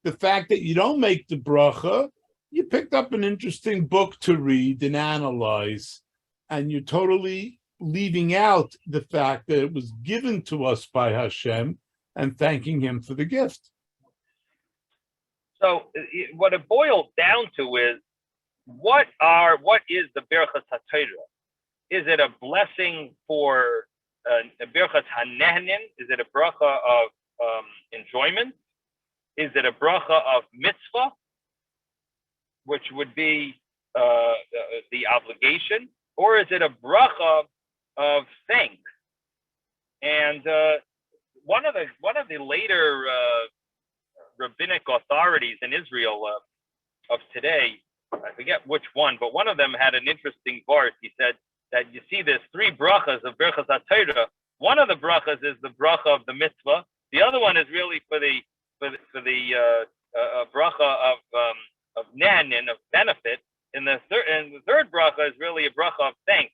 [SPEAKER 2] the fact that you don't make the bracha, you picked up an interesting book to read and analyze, and you're totally leaving out the fact that it was given to us by Hashem and thanking Him for the gift.
[SPEAKER 1] So what it boils down to is, what is the Berachas HaTorah? Is it a blessing for a Berachas HaNehnin? Is it a bracha of enjoyment? Is it a bracha of mitzvah, which would be the obligation? or is it a bracha of thanks? And one of the later rabbinic authorities in Israel of today, I forget which one, but one of them had an interesting verse. He said that you see there's three brachas of Berachas HaTorah. One of the brachas is the bracha of the mitzvah. The other one is really for the bracha of nen, of benefit. And the third bracha is really a bracha of thanks.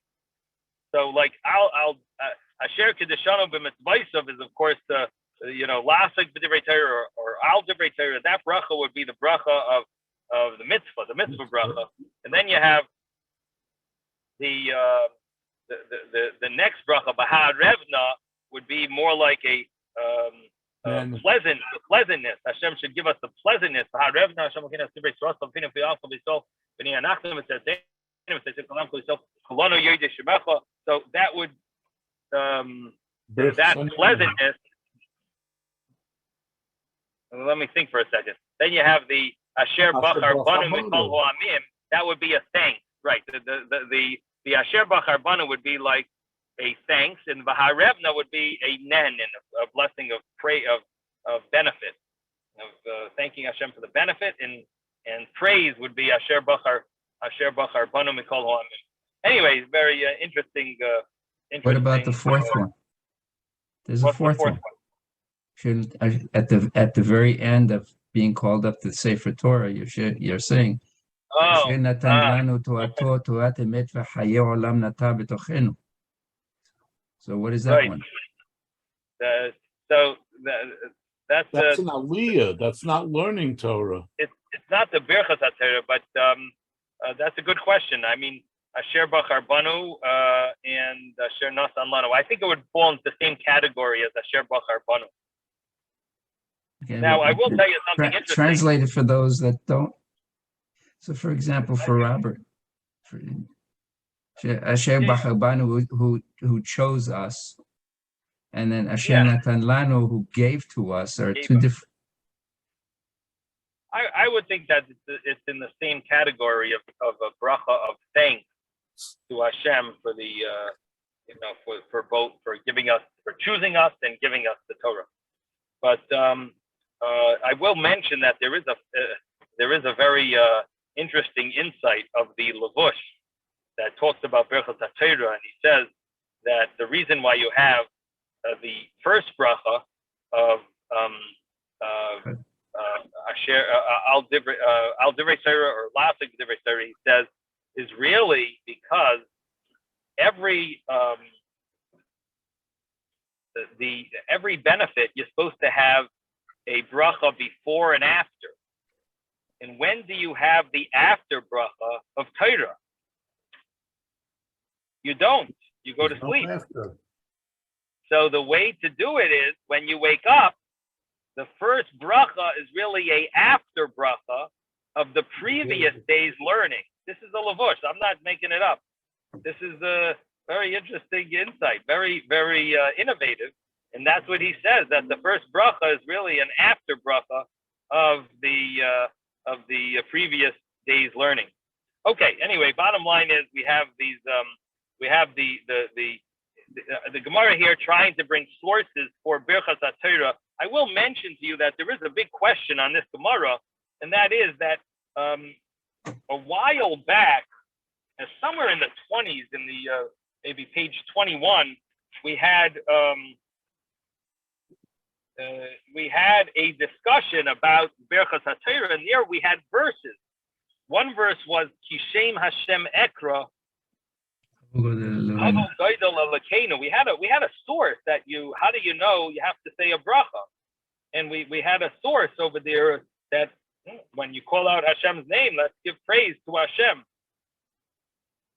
[SPEAKER 1] So like Asher Kedeshanu b'mitzvaysav is of course lasik b'divrei Torah or al divrei Torah. That bracha would be the bracha of the mitzvah bracha. And then you have the next bracha, Bahar Revna, would be more like a pleasantness. Hashem should give us the pleasantness. Bahar Revna, Hashem will give us divrei Torah, v'nei v'yalcha v'yisol, v'nei anachnu v'tzetzei, v'tzetzei kolam v'yisol, kolonu yodei shemecha. So that would that pleasantness. Let me think for a second. Then you have the Asher Bachar Banu Mikol Ho'amim. That would be a thanks, right? The Asher Bachar Banu would be like a thanks, and Vaharevna would be a nen, and a blessing of benefit, of thanking Hashem for the benefit, and praise would be Asher Bachar Banu Mikol Ho'amim. Anyway, very interesting.
[SPEAKER 4] What about the fourth one? There's a fourth one. At the very end of being called up to Sefer Torah, you're saying, so what is that
[SPEAKER 1] right.
[SPEAKER 4] one?
[SPEAKER 1] That's
[SPEAKER 2] an aliyah. That's not learning Torah.
[SPEAKER 1] It's not the Berachas HaTorah, but that's a good question. I mean, Asher Bachar Banu and Asher Nasan Lanu. I think it would fall into the same category as Asher Bachar Banu.
[SPEAKER 4] Okay,
[SPEAKER 1] now, I will tell you something interesting.
[SPEAKER 4] Translated for those that don't. So, for example, for Robert, Asher Bachar Banu, who chose us, and then Asher Natan Lanu, who gave to us, are two different.
[SPEAKER 1] I would think that it's in the same category of a bracha of thanks to Hashem for the for giving us, for choosing us and giving us the Torah. But I will mention that there is a very interesting insight of the Levush that talks about Berachas HaTorah, and he says that the reason why you have the first bracha of Asher al divrei Torah or lasik divrei Torah, he says, is really because every benefit you're supposed to have a bracha before and after. And when do you have the after bracha of Torah? You don't. You go to sleep. So the way to do it is when you wake up, the first bracha is really a after bracha of the previous day's learning. This is a lavush. I'm not making it up. This is a very interesting insight, very, very innovative. And that's what he says, that the first bracha is really an after bracha of the previous day's learning. Okay. Anyway, bottom line is we have these. We have the Gemara here trying to bring sources for Berachas HaTorah. I will mention to you that there is a big question on this Gemara, and that is that a while back, somewhere in the 20s, in the maybe page 21, we had a discussion about Berachas HaTorah, and there we had verses. One verse was Kishem Hashem Ekra. We had a source that how do you know you have to say a bracha? And we had a source over there that when you call out Hashem's name, let's give praise to Hashem.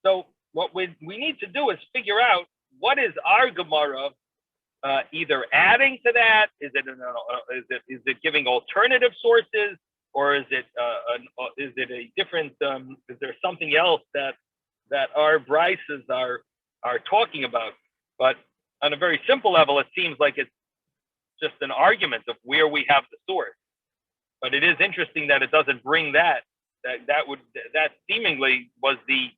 [SPEAKER 1] So what we need to do is figure out what is our Gemara either adding to that. Is it giving alternative sources, or is it a different? Is there something else that our brises are talking about? But on a very simple level, it seems like it's just an argument of where we have the source. But it is interesting that it doesn't bring that seemingly was the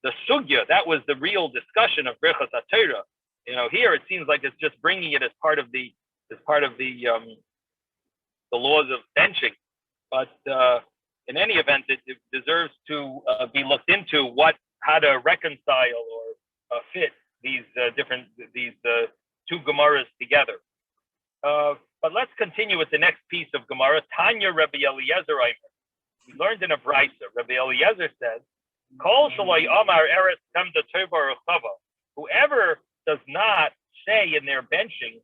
[SPEAKER 1] the sugya. That was the real discussion of Brochos HaTorah. Here it seems like it's just bringing it as part of the laws of benching. But in any event, it deserves to be looked into how to reconcile or fit these two Gemaras together. But let's continue with the next piece of Gemara. Tanya Rabbi Eliezer Aimer. We learned in a Brisa. Rabbi Eliezer says, "Kol shaloi amar eretz chemda tova rechava." Whoever does not say in their benching,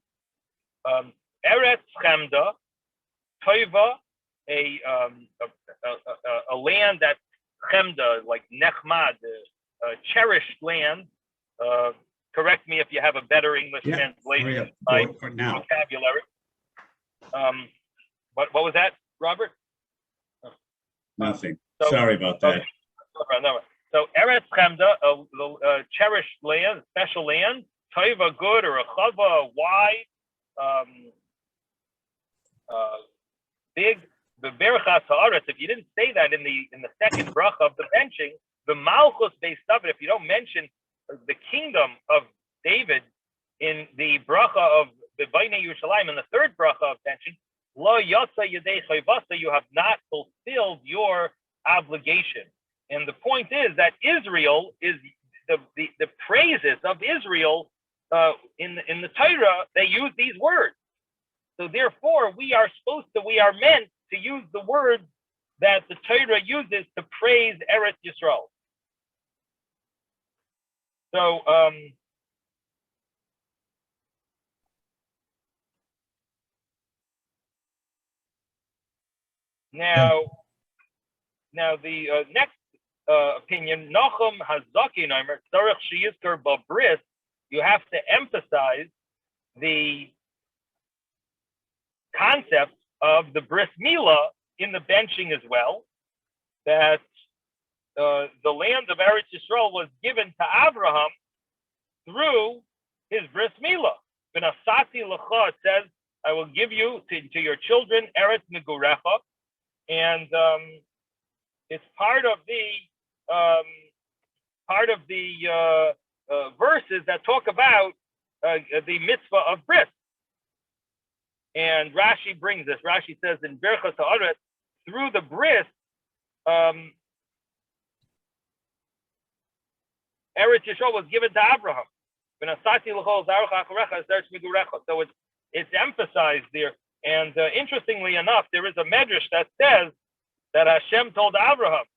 [SPEAKER 1] eretz chemda tova, a land that's chemda, like nechmad, cherished land. Correct me if you have a better English translation.
[SPEAKER 5] For now.
[SPEAKER 1] Vocabulary. What was that, Robert?
[SPEAKER 5] Nothing. Sorry about that.
[SPEAKER 1] No. So Eretz Chemda, a cherished land, special land, Toiva, good, or a Chava, wide, big. The Berachas Haaretz. If you didn't say that in the second bracha of the benching, the Malchus based of it. If you don't mention the kingdom of David in the bracha of the Bnei Yerushalayim, in the third bracha of benching, Lo Yotza Yedei Chayvasa, you have not fulfilled your obligation. And the point is that Israel is the praises of Israel in the Torah. They use these words. So therefore, we are meant to use the words that the Torah uses to praise Eretz Yisrael. So now the next opinion, Nachum Hazakin Omer, Tzarech Sheyizkar Babris, you have to emphasize the concept of the bris milah in the benching as well, that the land of Eretz Yisrael was given to Abraham through his bris milah. V'nasati lecha, it says, I will give you to your children Eretz Megurecha, and it's part of the verses that talk about the mitzvah of bris. And Rashi brings this. Rashi says in Berachos Haaretz, through the bris, Eretz Yisrael was given to Abraham. So it's emphasized there. And interestingly enough, there is a medrash that says that Hashem told Abraham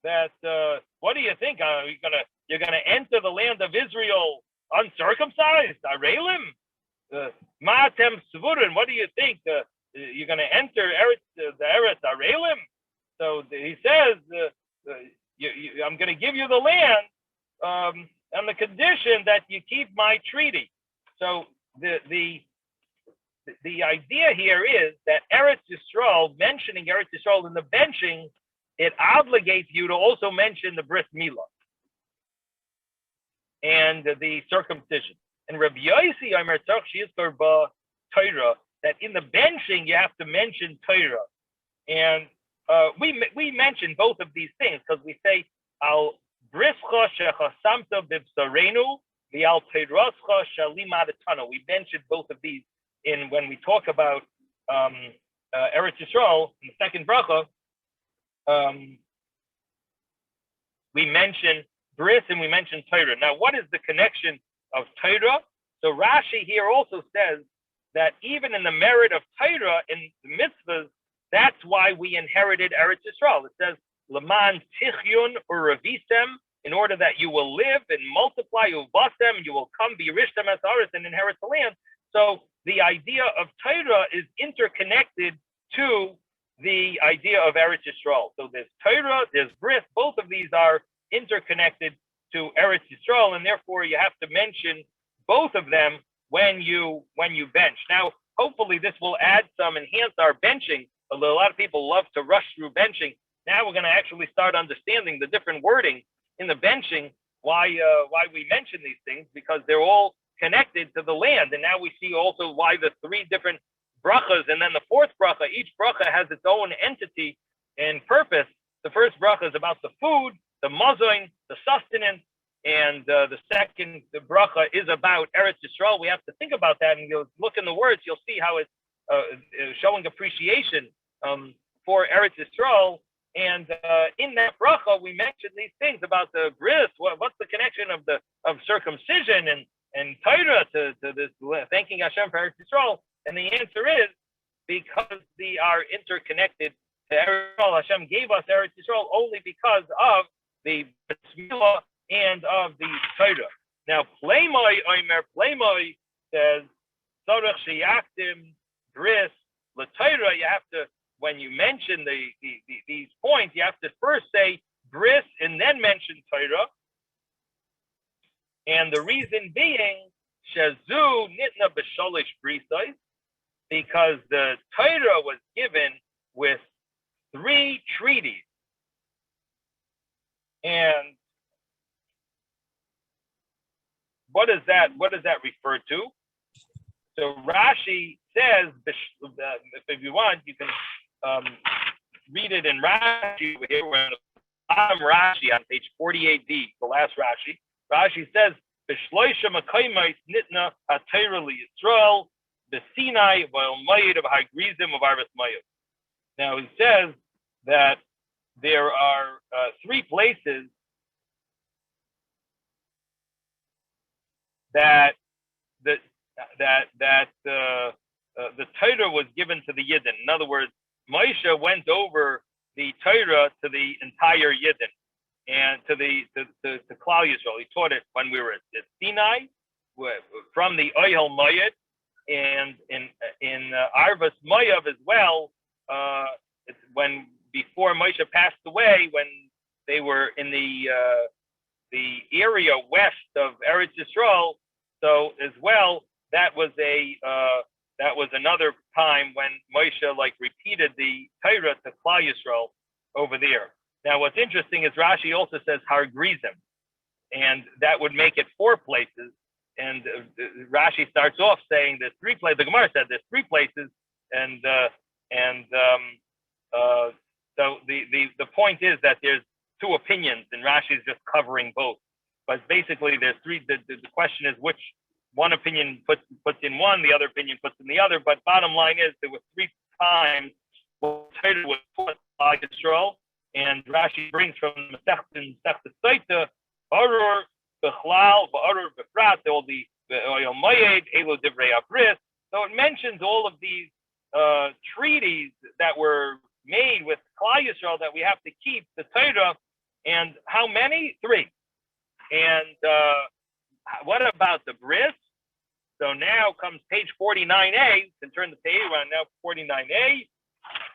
[SPEAKER 1] that, what do you think? You're gonna enter the land of Israel uncircumcised? Arelim? Ma'atem Svurin, what do you think? You're going to enter the Eretz Arelim? So he says, I'm going to give you the land on the condition that you keep my treaty. So the idea here is that Eretz Yisrael, mentioning Eretz Yisrael in the benching, it obligates you to also mention the bris milah and the circumcision. And Rabbi Yossi, Torah, that in the benching you have to mention Torah. And we mention both of these things because we say al brischa shechasamta bibsarenu v'al teirascha shalim adatana. We mentioned both of these when we talk about Eretz Yisrael in the second bracha. We mention bris and we mention Torah. Now, what is the connection of Torah? So Rashi here also says that even in the merit of Torah in the mitzvahs, that's why we inherited Eretz Yisrael. It says, Leman tichyun uravisem, in order that you will live and multiply, uvasem, and you will come, be rishtem as aris, and inherit the land. So the idea of Torah is interconnected to the idea of Eretz Yisrael. So there's Torah, there's bris, both of these are interconnected to Eretz Yisrael, and therefore you have to mention both of them when you bench. Now, hopefully this will enhance our benching. Although a lot of people love to rush through benching, now we're going to actually start understanding the different wording in the benching, why we mention these things, because they're all connected to the land. And now we see also why the three different brachas and then the fourth bracha, each bracha has its own entity and purpose. The first bracha is about the food, the mazoin, the sustenance, and the second, the bracha, is about Eretz Yisrael. We have to think about that, and you'll look in the words, you'll see how it's showing appreciation for Eretz Yisrael. And in that bracha, we mentioned these things about the bris. What's the connection of circumcision and Torah to this thanking Hashem for Eretz Yisrael? And the answer is because they are interconnected to Eretz Yisrael. Hashem gave us Eretz Yisrael only because of the bris milah and of the Torah. Now, Plemoi says, Tzorech sheyakdim bris l'Torah. You have to, when you mention these points, you have to first say bris and then mention Torah. And the reason being, Shazu nitna b'sholish brisais, because the Torah was given with 3 treaties. And what does that refer to? So Rashi says, if you want, you can read it in Rashi. Here we're on the bottom Rashi on page 48b, the last Rashi. Rashi says, "B'shloisha makaymis nitna haTorah liyisrael b'Sinai v'Elmayid of Hagrizim of Arvis Mayim." Now he says that there are 3 places that the Torah was given to the Yidden. In other words, Moshe went over the Torah to the entire Yidden and to Klal Yisrael. He taught it when we were at Sinai, from the Oyel Moed, and in Arvas Moav as well. It's when before Moshe passed away, when they were in the area west of Eretz Yisrael. So as well, that was another time when Moshe repeated the Torah to Klal Yisrael over there. Now, what's interesting is Rashi also says Har Grizim, and that would make it 4 places. And Rashi starts off saying there's 3 places. The Gemara said there's 3 places, and so the point is that there's 2 opinions, and Rashi is just covering both. But basically, there's 3. The question is which one opinion puts in one, the other opinion puts in the other. But bottom line is there were 3 times when Torah was taught by Yisrael, and Rashi brings from Masechta Saita, Arur Bechlal, Arur Befrat, all the Oyel Moed, Elo Divrei Abris. So it mentions all of these treaties that were made with Klal Yisrael that we have to keep the Torah, and how many? 3. And what about the bris? So now comes page 49a. You can turn the page around now. 49a.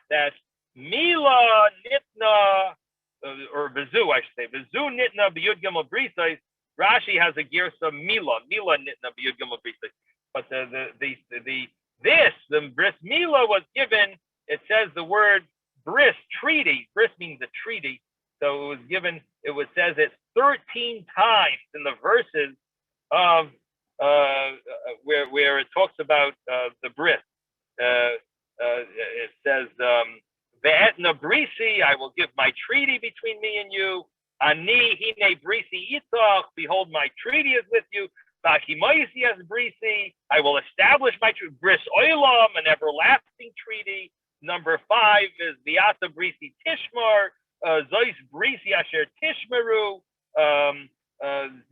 [SPEAKER 1] That's Mila Nitna, or Vizu, I should say. Vizu Nitna B'Yud Gimel Brisais. Rashi has a girsa Mila Nitna B'Yud Gimel Brisais. But the bris Mila was given. It says the word bris, treaty. Bris means a treaty. So it was given. It says it 13 times in the verses of where it talks about the bris. It says, "Ve'etna brisi, I will give my treaty between me and you. Ani hine brisi Yitzchok, behold my treaty is with you. V'achimoisi as brisi, I will establish my bris oilam, an everlasting treaty." Number 5 is Viata brisi tishmar, Zois brisi asher tishmeru.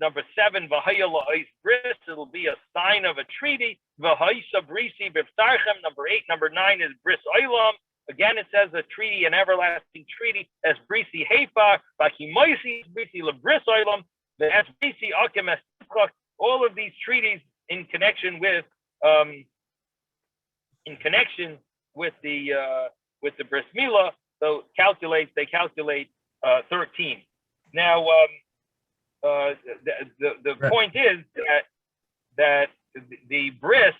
[SPEAKER 1] Number 7, V'haya la'ois bris, it'll be a sign of a treaty. V'haisa brisi b'ftarchem. Number 8, number 9 is bris oilam. Again, it says a treaty, an everlasting treaty. As brisi heifa, v'achimoisi brisi lebris oilam. As brisi akim as Yitzchok. All of these treaties in connection with the bris milah. So they calculate 13. Now, the point is that the bris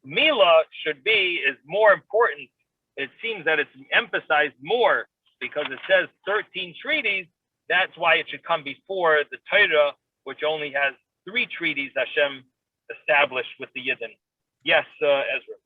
[SPEAKER 1] milah is more important. It seems that it's emphasized more because it says 13 treaties. That's why it should come before the Torah, which only has 3 treaties Hashem established with the Yidden. Yes, Ezra.